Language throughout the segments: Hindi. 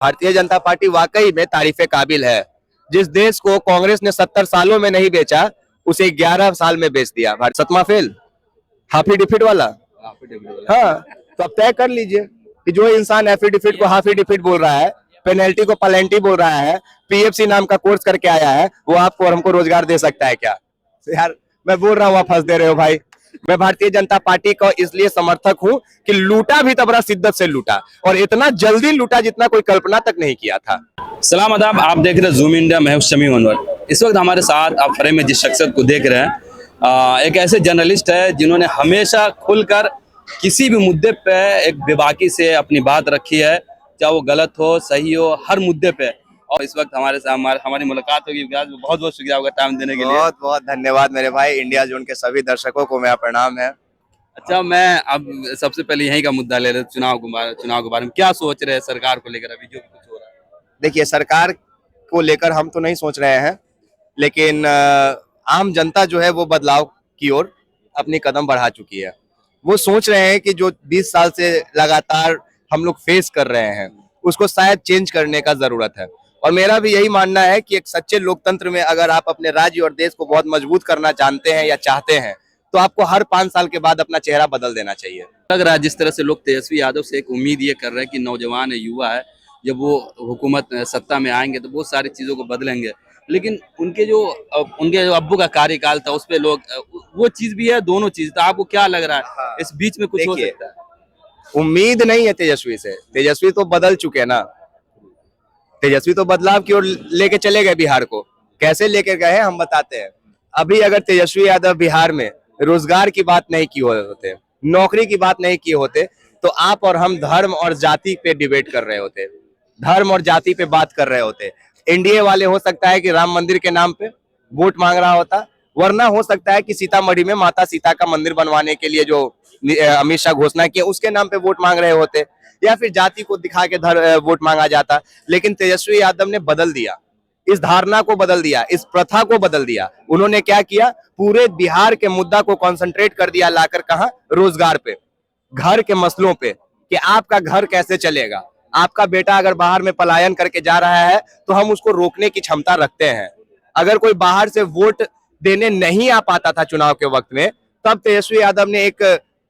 भारतीय जनता पार्टी वाकई में तारीफे काबिल है। जिस देश को कांग्रेस ने 70 सालों में नहीं बेचा, उसे 11 साल में बेच दिया। सतमा फेल, हाफी डिफिट वाला। हाँ, तो अब तय कर लीजिए कि जो इंसान एफी डिफिट को हाफी डिफिट बोल रहा है, पेनल्टी को पलेंटी बोल रहा है, पीएफसी नाम का कोर्स करके आया है, वो आपको और हमको रोजगार दे सकता है क्या? यार मैं बोल रहा हूँ, आप फंस दे रहे हो भाई। मैं भारतीय जनता पार्टी का इसलिए समर्थक हूं कि लूटा भी तो बड़ा शिद्दत से लूटा, और इतना जल्दी लूटा जितना कोई कल्पना तक नहीं किया था। सलाम आदाब, आप देख रहे हैं जूम इंडिया। मैं हूं शमी अनवर। इस वक्त हमारे साथ आप फ्रेम में जिस शख्सियत को देख रहे हैं, एक ऐसे जर्नलिस्ट है जिन्होंने हमेशा खुलकर किसी भी मुद्दे पे एक बेबाकी से अपनी बात रखी है, चाहे वो गलत हो सही हो, हर मुद्दे पे। और इस वक्त हमारे साथ हमारी मुलाकात होगी। बहुत बहुत शुक्रिया आपका टाइम देने के लिए। बहुत बहुत धन्यवाद मेरे भाई। इंडिया जोन के सभी दर्शकों को मेरा प्रणाम है। अच्छा, मैं अब सबसे पहले यही का मुद्दा ले रहे, चुनाव के बारे में क्या सोच रहे हैं सरकार को लेकर अभी जो कुछ हो रहा है? देखिए, सरकार को लेकर हम तो नहीं सोच रहे हैं, लेकिन आम जनता जो है वो बदलाव की ओर अपनी कदम बढ़ा चुकी है। वो सोच रहे हैं कि जो 20 साल से लगातार हम लोग फेस कर रहे हैं, उसको शायद चेंज करने का जरूरत है। और मेरा भी यही मानना है कि एक सच्चे लोकतंत्र में अगर आप अपने राज्य और देश को बहुत मजबूत करना जानते हैं या चाहते हैं, तो आपको हर 5 साल के बाद अपना चेहरा बदल देना चाहिए। लग रहा है जिस तरह से लोग तेजस्वी यादव से एक उम्मीद ये कर रहे हैं कि नौजवान है, युवा है, जब वो हुकूमत सत्ता में आएंगे तो बहुत सारी चीजों को बदलेंगे। लेकिन उनके जो अब्बू का कार्यकाल था उस पे लोग वो चीज भी है, दोनों चीज। तो आपको क्या लग रहा है इस बीच में कुछ हो सकता है? उम्मीद नहीं है तेजस्वी से। तेजस्वी तो बदल चुके ना। तेजस्वी तो बदलाव की ओर लेके चले गए बिहार को। कैसे लेके गए हैं हम बताते हैं। अभी अगर तेजस्वी यादव बिहार में रोजगार की बात नहीं की होते, नौकरी की बात नहीं किए होते, तो आप और हम धर्म और जाति पे डिबेट कर रहे होते, धर्म और जाति पे बात कर रहे होते। एनडीए वाले हो सकता है कि राम मंदिर के नाम पे वोट मांग रहा होता, वरना हो सकता है कि सीतामढ़ी में माता सीता का मंदिर बनवाने के लिए जो अमित शाह घोषणा किया उसके नाम पे वोट मांग रहे होते, या फिर जाति को दिखा के वोट मांगा जाता। लेकिन तेजस्वी यादव ने बदल दिया, इस धारणा को बदल दिया, इस प्रथा को बदल दिया। उन्होंने क्या किया, पूरे बिहार के मुद्दा को कंसंट्रेट कर दिया, लाकर कहा रोजगार पे, घर के मसलों पे, कि आपका घर कैसे चलेगा। आपका बेटा अगर बाहर में पलायन करके जा रहा है तो हम उसको रोकने की क्षमता रखते हैं। अगर कोई बाहर से वोट देने नहीं आ पाता था चुनाव के वक्त में, तब तेजस्वी यादव ने एक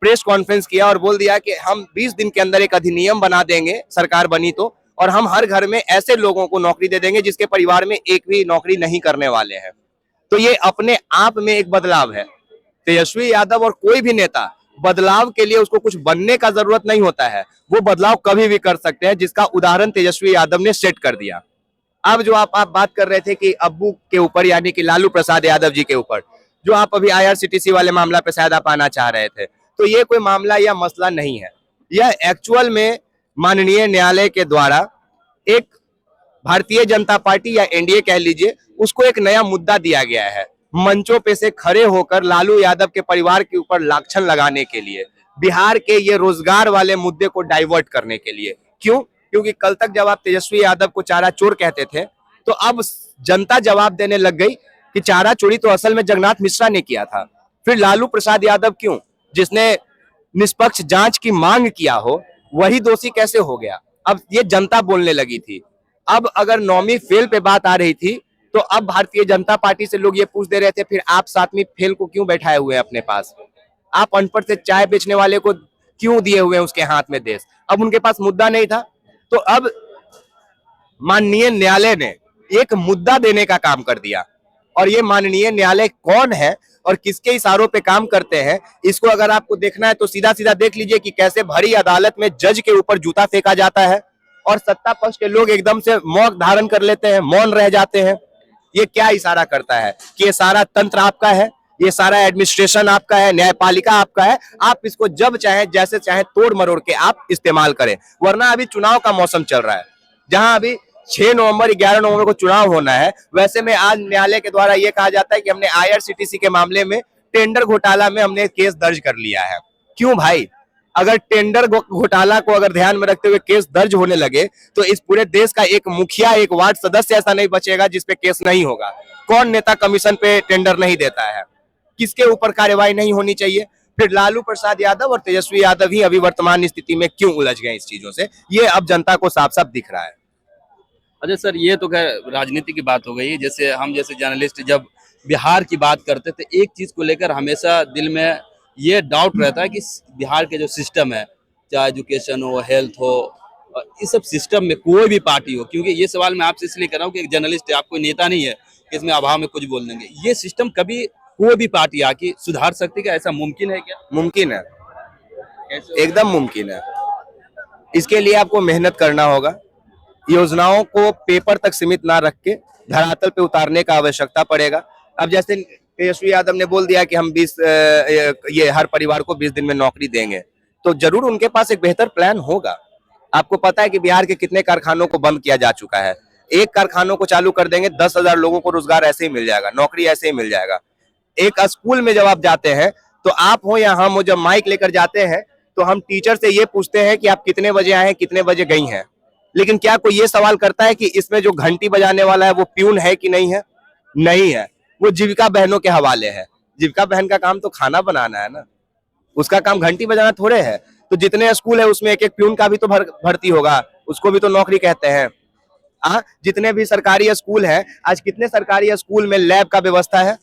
प्रेस कॉन्फ्रेंस किया और बोल दिया कि हम 20 दिन के अंदर एक अधिनियम बना देंगे, सरकार बनी तो, और हम हर घर में ऐसे लोगों को नौकरी दे देंगे जिसके परिवार में एक भी नौकरी नहीं करने वाले हैं। तो ये अपने आप में एक बदलाव है। तेजस्वी यादव और कोई भी नेता बदलाव के लिए उसको कुछ बनने का जरूरत नहीं होता है, वो बदलाव कभी भी कर सकते हैं, जिसका उदाहरण तेजस्वी यादव ने सेट कर दिया। अब जो आप बात कर रहे थे कि अब्बू के ऊपर, यानी कि लालू प्रसाद यादव जी के ऊपर, जो आप अभी आईआरसीटीसी वाले मामला पे शायद आप आना चाह रहे थे, तो ये कोई मामला या मसला नहीं है। यह एक्चुअल में माननीय न्यायालय के द्वारा एक भारतीय जनता पार्टी या एनडीए कह लीजिए, उसको एक नया मुद्दा दिया गया है, मंचों पे से खड़े होकर लालू यादव के परिवार के ऊपर लांछन लगाने के लिए, बिहार के ये रोजगार वाले मुद्दे को डाइवर्ट करने के लिए। क्यों? क्योंकि कल तक जब आप तेजस्वी यादव को चारा चोर कहते थे, तो अब जनता जवाब देने लग गई कि चारा चोरी तो असल में जगन्नाथ मिश्रा ने किया था। फिर लालू प्रसाद यादव क्यों, जिसने निष्पक्ष जांच की मांग किया हो, वही दोषी कैसे हो गया? अब ये जनता बोलने लगी थी। अब अगर 9वीं फेल पे बात आ रही थी, तो अब भारतीय जनता पार्टी से लोग ये पूछ दे रहे थे, फिर आप 7वीं फेल को क्यों बैठाए हुए हैं अपने पास? आप अनपढ़ से चाय बेचने वाले को क्यों दिए हुए हैं उसके हाथ में देश? अब उनके पास मुद्दा नहीं था, तो अब माननीय न्यायालय ने एक मुद्दा देने का काम कर दिया। और ये माननीय न्यायालय कौन है और किसके इशारों पे काम करते हैं, इसको अगर आपको देखना है तो सीधा सीधा देख लीजिए कि कैसे भरी अदालत में जज के ऊपर जूता फेंका जाता है और सत्ता पक्ष के लोग एकदम से मौन धारण कर लेते हैं, मौन रह जाते हैं। ये क्या इशारा करता है कि ये सारा तंत्र आपका है, ये सारा एडमिनिस्ट्रेशन आपका है, न्यायपालिका आपका है, आप इसको जब चाहे जैसे चाहे तोड़ मरोड़ के आप इस्तेमाल करें। वरना अभी चुनाव का मौसम चल रहा है, जहां अभी 6 नवंबर 11 नवंबर को चुनाव होना है। वैसे में आज न्यायालय के द्वारा यह कहा जाता है कि हमने आईआरसीटीसी के मामले में टेंडर घोटाला में हमने केस दर्ज कर लिया है। क्यों भाई? अगर टेंडर घोटाला को अगर ध्यान में रखते हुए केस दर्ज होने लगे, तो इस पूरे देश का एक मुखिया, एक वार्ड सदस्य ऐसा नहीं बचेगा जिसपे केस नहीं होगा। कौन नेता कमीशन पे टेंडर नहीं देता है? किसके ऊपर कार्रवाई नहीं होनी चाहिए? फिर लालू प्रसाद यादव और तेजस्वी यादव ही अभी वर्तमान स्थिति में क्यों उलझ गए इस चीजों से, ये अब जनता को साफ साफ दिख रहा है। अच्छा सर, ये तो खैर राजनीति की बात हो गई। जैसे हम जैसे जर्नलिस्ट जब बिहार की बात करते थे, एक चीज को लेकर हमेशा दिल में ये डाउट रहता है कि बिहार के जो सिस्टम है, चाहे एजुकेशन हो, हेल्थ हो, इस सब सिस्टम में कोई भी पार्टी हो, क्योंकि ये सवाल मैं आपसे इसलिए कर रहा हूँ कि एक जर्नलिस्ट है, आप कोई नेता नहीं है कि इसमें अभाव में कुछ बोल देंगे। ये सिस्टम कभी कोई भी पार्टी आके सुधार सकती है क्या? ऐसा मुमकिन है क्या? मुमकिन है, कैसे? एकदम मुमकिन है। इसके लिए आपको मेहनत करना होगा, योजनाओं को पेपर तक सीमित ना रख के धरातल पे उतारने का आवश्यकता पड़ेगा। अब जैसे तेजस्वी यादव ने बोल दिया कि हम 20 ये हर परिवार को 20 दिन में नौकरी देंगे, तो जरूर उनके पास एक बेहतर प्लान होगा। आपको पता है कि बिहार के कितने कारखानों को बंद किया जा चुका है। एक कारखानों को चालू कर देंगे, 10,000 लोगों को रोजगार ऐसे ही मिल जाएगा, नौकरी ऐसे ही मिल जाएगा। एक स्कूल में जब आप जाते हैं, तो आप हो या हम हो, जब माइक लेकर जाते हैं तो हम टीचर से ये पूछते हैं कि आप कितने बजे आए हैं, कितने बजे गई हैं। लेकिन क्या कोई ये सवाल करता है कि इसमें जो घंटी बजाने वाला है वो प्यून है कि नहीं है? नहीं है, वो जीविका बहनों के हवाले है। जीविका बहन का काम तो खाना बनाना है ना, उसका काम घंटी बजाना थोड़े है। तो जितने स्कूल है उसमें एक एक प्यून का भी तो भर्ती होगा, उसको भी तो नौकरी कहते हैं। जितने भी सरकारी स्कूल है, आज कितने सरकारी स्कूल में लैब का व्यवस्था है?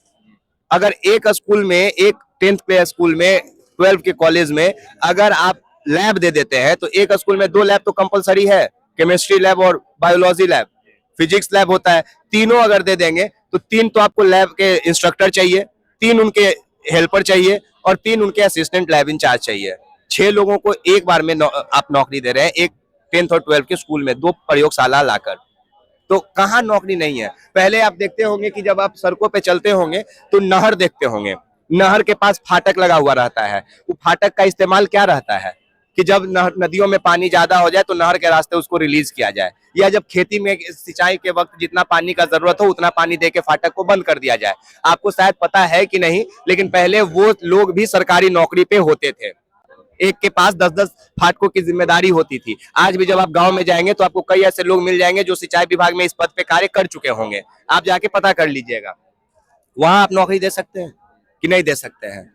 अगर एक स्कूल में, एक 10th के स्कूल में, 12 के कॉलेज में अगर आप लैब दे देते हैं, तो एक स्कूल में 2 लैब तो कंपलसरी है, केमिस्ट्री लैब और बायोलॉजी लैब, फिजिक्स लैब होता है। तीनों अगर दे देंगे तो 3 तो आपको लैब के इंस्ट्रक्टर चाहिए, 3 उनके हेल्पर चाहिए और 3 उनके असिस्टेंट लैब इंचार्ज चाहिए। 6 लोगों को एक बार में आप नौकरी दे रहे हैं, एक 10th और 12 के स्कूल में 2 प्रयोगशाला लाकर। तो कहाँ नौकरी नहीं है? पहले आप देखते होंगे कि जब आप सड़कों पे चलते होंगे तो नहर देखते होंगे, नहर के पास फाटक लगा हुआ रहता है। वो फाटक का इस्तेमाल क्या रहता है कि जब नदियों में पानी ज्यादा हो जाए तो नहर के रास्ते उसको रिलीज किया जाए, या जब खेती में सिंचाई के वक्त जितना पानी का जरूरत हो उतना पानी देके फाटक को बंद कर दिया जाए। आपको शायद पता है कि नहीं, लेकिन पहले वो लोग भी सरकारी नौकरी पे होते थे, एक के पास 10-10 फाटकों की जिम्मेदारी होती थी। आज भी जब आप गांव में जाएंगे तो आपको कई ऐसे लोग मिल जाएंगे जो सिंचाई विभाग में इस पद पे कार्य कर चुके होंगे, आप जाके पता कर लीजिएगा। वहां आप नौकरी दे सकते हैं कि नहीं दे सकते हैं?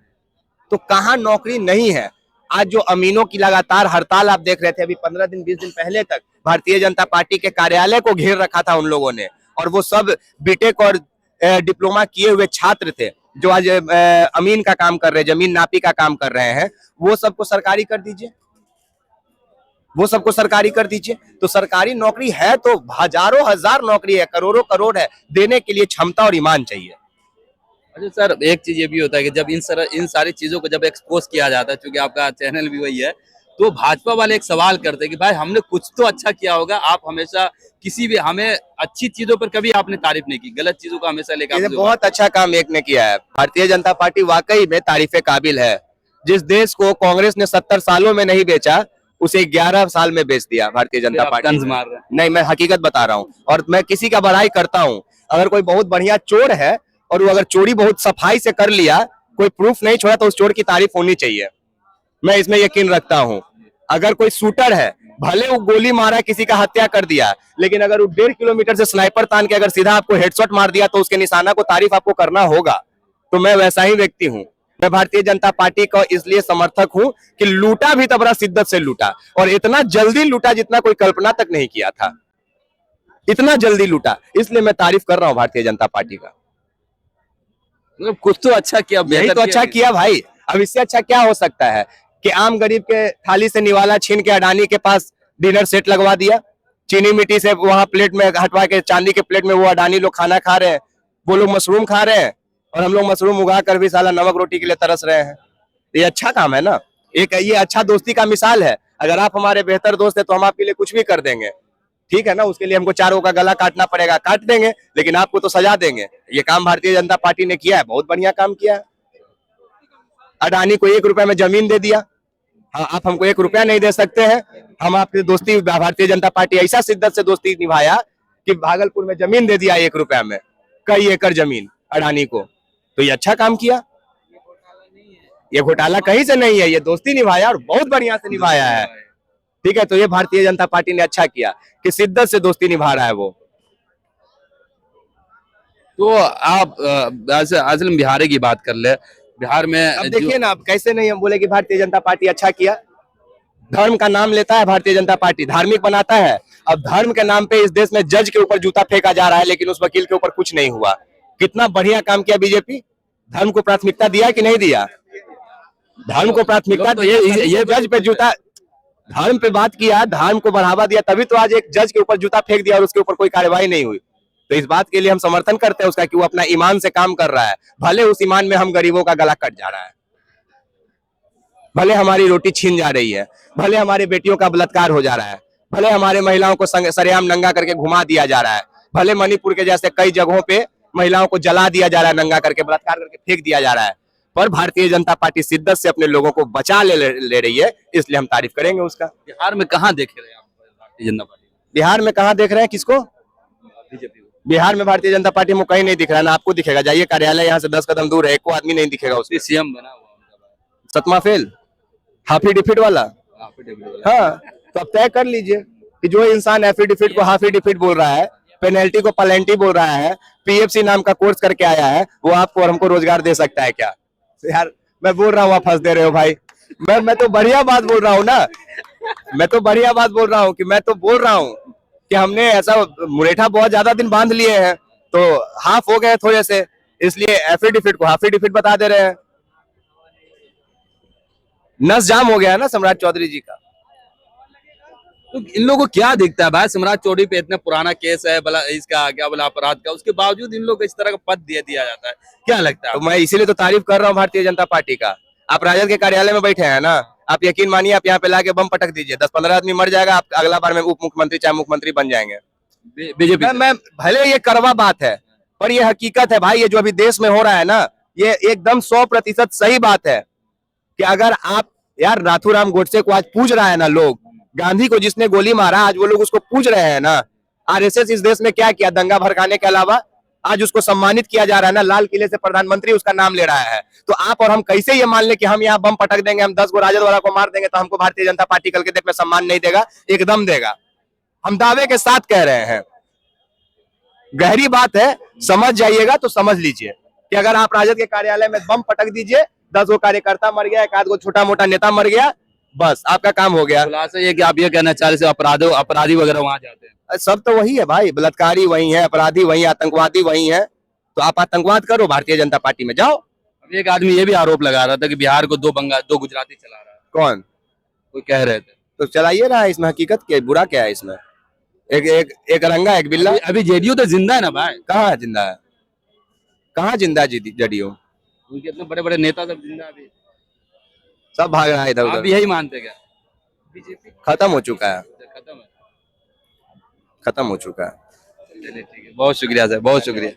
तो कहाँ नौकरी नहीं है? आज जो अमीनों की लगातार हड़ताल आप देख रहे थे, अभी 15 दिन 20 दिन पहले तक भारतीय जनता पार्टी के कार्यालय को घेर रखा था उन लोगों ने, और वो सब बीटेक और डिप्लोमा किए हुए छात्र थे जो आज अमीन का काम कर रहे हैं, जमीन नापी का काम कर रहे हैं। वो सबको सरकारी कर दीजिए, वो सबको सरकारी कर दीजिए। तो सरकारी नौकरी है तो हजारों हजार नौकरी है, करोड़ों करोड़ है, देने के लिए क्षमता और ईमान चाहिए। अच्छा सर, एक चीज ये भी होता है कि जब इन सारी चीजों को जब एक्सपोज किया जाता है, क्योंकि आपका चैनल भी वही है, तो भाजपा वाले एक सवाल करते हैं कि भाई हमने कुछ तो अच्छा किया होगा। आप हमेशा किसी भी, हमें अच्छी चीजों पर कभी आपने तारीफ नहीं की, गलत चीजों को हमेशा लेकर बहुत अच्छा काम एक ने किया है। भारतीय जनता पार्टी वाकई में तारीफे काबिल है। जिस देश को कांग्रेस ने 70 सालों में नहीं बेचा, उसे 11 साल में बेच दिया भारतीय जनता पार्टी। तंज मार रहे हैं। नहीं, मैं हकीकत बता रहा हूँ और मैं किसी का बड़ाई करता हूँ। अगर कोई बहुत बढ़िया चोर है और वो अगर चोरी बहुत सफाई से कर लिया, कोई प्रूफ नहीं छोड़ा, तो उस चोर की तारीफ होनी चाहिए। मैं इसमें यकीन रखता हूँ। अगर कोई शूटर है, भले वो गोली मारा, किसी का हत्या कर दिया, लेकिन अगर वो 1.5 किलोमीटर से स्नाइपर तान के अगर सीधा आपको हेडशॉट मार दिया, तो उसके निशाना को तारीफ आपको करना होगा। तो मैं वैसा ही व्यक्ति हूँ। मैं भारतीय जनता पार्टी का इसलिए समर्थक हूं कि लूटा भी तो बड़ा शिद्दत से लूटा, और इतना जल्दी लूटा जितना कोई कल्पना तक नहीं किया था। इतना जल्दी लूटा, इसलिए मैं तारीफ कर रहा हूं भारतीय जनता पार्टी का। मतलब कुछ तो अच्छा किया, यही तो अच्छा किया भाई। अब इससे अच्छा क्या हो सकता है कि आम गरीब के थाली से निवाला छीन के अडानी के पास डिनर सेट लगवा दिया, चीनी मिट्टी से वहां प्लेट में हटवा के चांदी के प्लेट में वो अडानी लोग खाना खा रहे हैं, वो लोग मशरूम खा रहे हैं, और हम लोग मशरूम उगा कर भी साला नमक रोटी के लिए तरस रहे हैं। ये अच्छा काम है ना, एक ये अच्छा दोस्ती का मिसाल है। अगर आप हमारे बेहतर दोस्त है तो हम आपके लिए कुछ भी कर देंगे, ठीक है ना। उसके लिए हमको चारों का गला काटना पड़ेगा, काट देंगे, लेकिन आपको तो सजा देंगे। ये काम भारतीय जनता पार्टी ने किया है, बहुत बढ़िया काम किया है। अडानी को 1 रुपया में जमीन दे दिया। हाँ, आप हमको 1 रुपया नहीं दे सकते हैं, हम आपकी दोस्ती, भारतीय जनता पार्टी ऐसा शिद्दत से दोस्ती निभाया कि भागलपुर में जमीन दे दिया 1 रुपया में, कई एकड़ जमीन अडानी को। तो ये अच्छा काम किया, ये घोटाला कहीं से नहीं है, ये दोस्ती निभाया और बहुत बढ़िया से निभाया है, ठीक है। तो ये भारतीय जनता पार्टी ने अच्छा किया कि शिद्दत से दोस्ती निभा रहा है वो। तो आप असल बिहार की बात कर ले, बिहार में अब देखिए ना, अब कैसे नहीं हम बोले कि भारतीय जनता पार्टी अच्छा किया। धर्म का नाम लेता है भारतीय जनता पार्टी, धार्मिक बनाता है। अब धर्म के नाम पे इस देश में जज के ऊपर जूता फेंका जा रहा है, लेकिन उस वकील के ऊपर कुछ नहीं हुआ। कितना बढ़िया काम किया बीजेपी, धर्म को प्राथमिकता दिया कि नहीं दिया? धर्म को प्राथमिकता, तो ये जज पे जूता, धर्म पे बात किया, धर्म को बढ़ावा दिया, तभी तो आज एक जज के ऊपर जूता फेंक दिया और उसके ऊपर कोई कार्रवाई नहीं हुई। तो इस बात के लिए हम समर्थन करते हैं उसका कि वो अपना ईमान से काम कर रहा है। भले उस ईमान में हम गरीबों का गला कट जा रहा है, भले हमारी रोटी छीन जा रही है, भले हमारे बेटियों का बलात्कार हो जा रहा है, भले हमारे महिलाओं को सरेआम नंगा करके घुमा दिया जा रहा है, भले मणिपुर के जैसे कई जगहों पे महिलाओं को जला दिया जा रहा है, नंगा करके बलात्कार करके फेंक दिया जा रहा है, पर भारतीय जनता पार्टी शिद्दत से अपने लोगों को बचा ले रही है, इसलिए हम तारीफ करेंगे उसका। बिहार में कहाँ देख रहे हैं आप भारतीय जनता पार्टी? बिहार में कहाँ देख रहे हैं किसको? बीजेपी को। बिहार में भारतीय जनता पार्टी में कहीं नहीं दिख रहा है, ना आपको दिखेगा। जाइए कार्यालय यहाँ से 10 कदम दूर है, एक को आदमी नहीं दिखेगा उसको। सीएम बना हुआ उनका। सतमा फेल, हाफी डिफिट वाला। हाँ, तो अब तय कर लीजिए कि जो इंसान एफी डिफिट को हाफी डिफिट बोल रहा है, पेनल्टी को पलेंटी बोल रहा है, पीएफसी नाम का कोर्स करके आया है, वो आपको और हमको रोजगार दे सकता है क्या? तो यार मैं बोल रहा हूँ, आप फंस दे रहे हो भाई। मैं तो बढ़िया बात बोल रहा हूँ ना, मैं तो बढ़िया बात बोल रहा हूँ कि मैं तो बोल रहा हूँ कि हमने ऐसा मुरेठा बहुत ज्यादा दिन बांध लिए हैं, तो हाफ हो गए थोड़े से, इसलिए एफी डिफिट को हाफी डिफिट बता दे रहे हैं। नस जाम हो गया है ना सम्राट चौधरी जी का। तो इन लोगों को क्या दिखता है भाई? सम्राट चौधरी पे इतना पुराना केस है, भला इसका क्या बोला अपराध का, उसके बावजूद इन लोग को इस तरह का पद दिया जाता है, क्या लगता है? तो मैं इसीलिए तो तारीफ कर रहा हूँ भारतीय जनता पार्टी का। आप राजद के कार्यालय में बैठे हैं ना, आप यकीन मानिए, आप यहाँ पे लाके बम पटक दीजिए, 10-15 आदमी मर जाएगा, आप अगला बार में उप मुख्यमंत्री चाहे मुख्यमंत्री बन जाएंगे। बीजेपी मैं भले ये कड़वा बात है, पर ये हकीकत है भाई। ये जो अभी देश में हो रहा है ना, ये एकदम 100% सही बात है कि अगर आप, यार नाथूराम गोडसे को आज पूज रहा है ना लोग, गांधी को जिसने गोली मारा आज वो लोग उसको पूज रहे हैं ना। आरएसएस इस देश में क्या किया, दंगा भड़काने के अलावा आज उसको सम्मानित किया जा रहा है ना, लाल किले से प्रधानमंत्री उसका नाम ले रहा है। तो आप और हम कैसे ये मान ले कि हम यहाँ बम पटक देंगे, हम 10 गो राजद वाला को मार देंगे तो हमको भारतीय जनता पार्टी कल के डेट में सम्मान नहीं देगा? एकदम देगा, हम दावे के साथ कह रहे हैं। गहरी बात है, समझ जाइएगा तो समझ लीजिए कि अगर आप राजद के कार्यालय में बम पटक दीजिए, 10 गो कार्यकर्ता मर गया, एक आध गो छोटा मोटा नेता मर गया, बस आपका काम हो गया। खुलासा ये कि आप ये कहना चाह रहे हैं अपराधी वगैरह वहां जाते हैं? सब तो वही है भाई, बलात्कारी वही है, अपराधी वही, आतंकवादी वही है। तो आप आतंकवाद करो, भारतीय जनता पार्टी में जाओ। अब एक आदमी ये भी आरोप लगा रहा था कि बिहार को दो गुजराती चला रहा है। कौन? कोई कह रहे थे। तो चलाइए रहा है, इसमें हकीकत क्या है, बुरा क्या है इसमें? एक रंगा एक बिल्ला। अभी जेडीयू तो जिंदा है ना भाई? कहाँ जिंदा है, कहाँ जिंदा जदयू? उनके इतने बड़े बड़े नेता सब जिंदा अभी, सब भाग रहा है इधर आप उधर, यही मानते क्या? बीजेपी खत्म हो चुका है, खत्म है। खत्म हो चुका है। चलिए ठीक है, बहुत शुक्रिया सर, बहुत शुक्रिया।